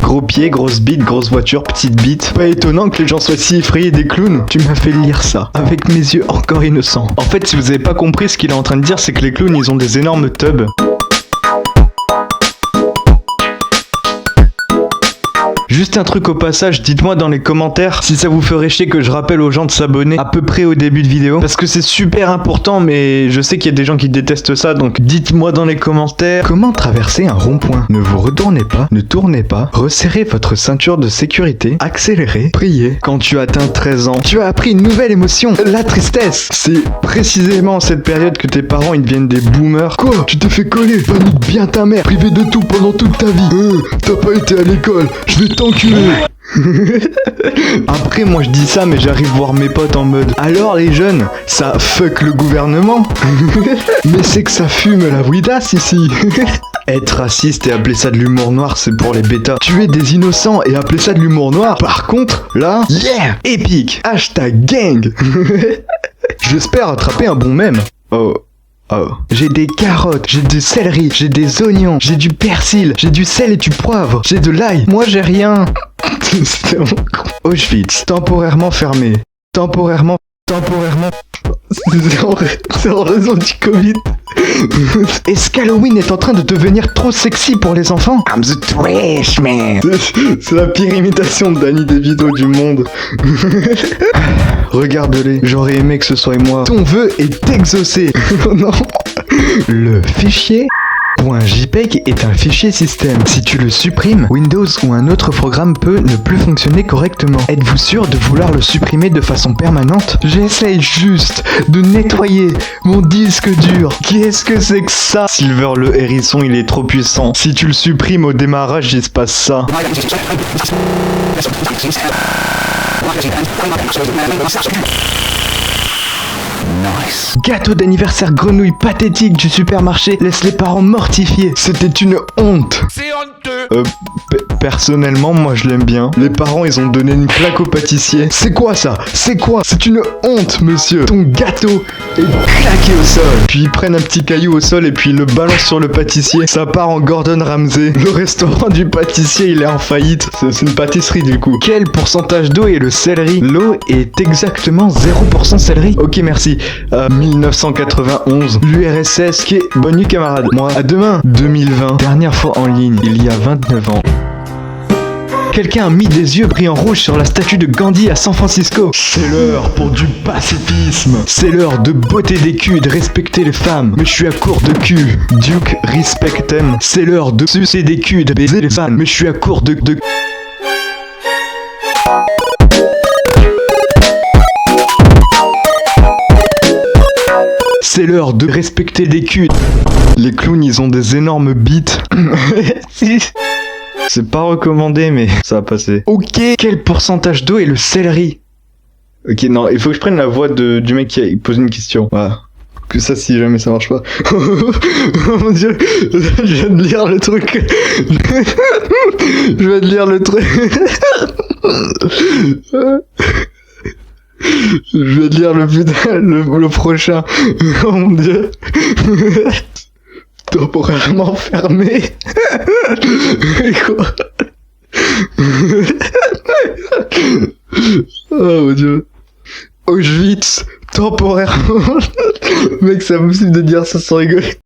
Gros pieds, grosse bite, grosse voiture, petite bite. Pas étonnant que les gens soient si effrayés des clowns. Tu m'as fait lire ça, avec mes yeux encore innocents. En fait, si vous avez pas compris, ce qu'il est en train de dire, c'est que les clowns, ils ont des énormes tubs. Juste un truc au passage, dites-moi dans les commentaires si ça vous ferait chier que je rappelle aux gens de s'abonner à peu près au début de vidéo. Parce que c'est super important, mais je sais qu'il y a des gens qui détestent ça, donc dites-moi dans les commentaires comment traverser un rond-point. Ne vous retournez pas, ne tournez pas, resserrez votre ceinture de sécurité, accélérez, priez. Quand tu atteins 13 ans, tu as appris une nouvelle émotion, la tristesse. C'est précisément en cette période que tes parents ils deviennent des boomers. Quoi? Tu t'es fait coller? Panique bien ta mère, privé de tout pendant toute ta vie. T'as pas été à l'école, je vais t'enculer. Après moi je dis ça mais j'arrive voir mes potes en mode alors les jeunes, ça fuck le gouvernement. Mais c'est que ça fume la weedasse ici. Être raciste et appeler ça de l'humour noir, c'est pour les bêtas. Tuer des innocents et appeler ça de l'humour noir, par contre, là, yeah, épique. Hashtag gang. J'espère attraper un bon mème. Oh. J'ai des carottes, j'ai du céleri, j'ai des oignons, j'ai du persil, j'ai du sel et du poivre, j'ai de l'ail. Moi j'ai rien. Auschwitz, temporairement fermé. Temporairement. C'est en raison du Covid. Est-ce qu'Halloween est en train de devenir trop sexy pour les enfants? I'm the trash man. C'est la pire imitation de Danny DeVito du monde. Regarde-les, j'aurais aimé que ce soit moi. Ton vœu est exaucé. Non. Le fichier .jpeg est un fichier système. Si tu le supprimes, Windows ou un autre programme peut ne plus fonctionner correctement. Êtes-vous sûr de vouloir le supprimer de façon permanente? J'essaye juste de nettoyer mon disque dur. Qu'est-ce que c'est que ça? Silver le hérisson, il est trop puissant. Si tu le supprimes au démarrage, il se passe ça. Nice. Gâteau d'anniversaire grenouille pathétique du supermarché laisse les parents mortifiés. C'était une honte. C'est honteux. Personnellement, moi je l'aime bien. Les parents, ils ont donné une claque au pâtissier. C'est quoi ça? C'est quoi? C'est une honte, monsieur. Ton gâteau est claqué au sol. Puis ils prennent un petit caillou au sol et puis ils le balancent sur le pâtissier. Ça part en Gordon Ramsay. Le restaurant du pâtissier, il est en faillite. C'est une pâtisserie du coup. Quel pourcentage d'eau est le céleri? L'eau est exactement 0% céleri. Ok, merci. 1991, l'URSS, qui est bonne nuit camarade. Moi, à demain. 2020, dernière fois en ligne, il y a 29 ans. Quelqu'un a mis des yeux brillants rouges sur la statue de Gandhi à San Francisco. C'est l'heure pour du pacifisme. C'est l'heure de botter des culs et de respecter les femmes. Mais je suis à court de cul. Duke, respect them. C'est l'heure de sucer des culs et de baiser les femmes. Mais je suis à court de... C'est l'heure de respecter des culs. Les clowns, ils ont des énormes bites. C'est pas recommandé, mais ça va passer. Ok, quel pourcentage d'eau est le céleri? Ok, non, il faut que je prenne la voix du mec qui a posé une question. Voilà. Que ça, si jamais ça marche pas. Oh mon dieu, je viens de lire le truc. Je viens de lire le truc. Je vais lire le prochain. Oh mon dieu. Temporairement fermé. Quoi? Oh mon dieu. Auschwitz, temporairement. Mec, c'est impossible de dire ça sans rigoler.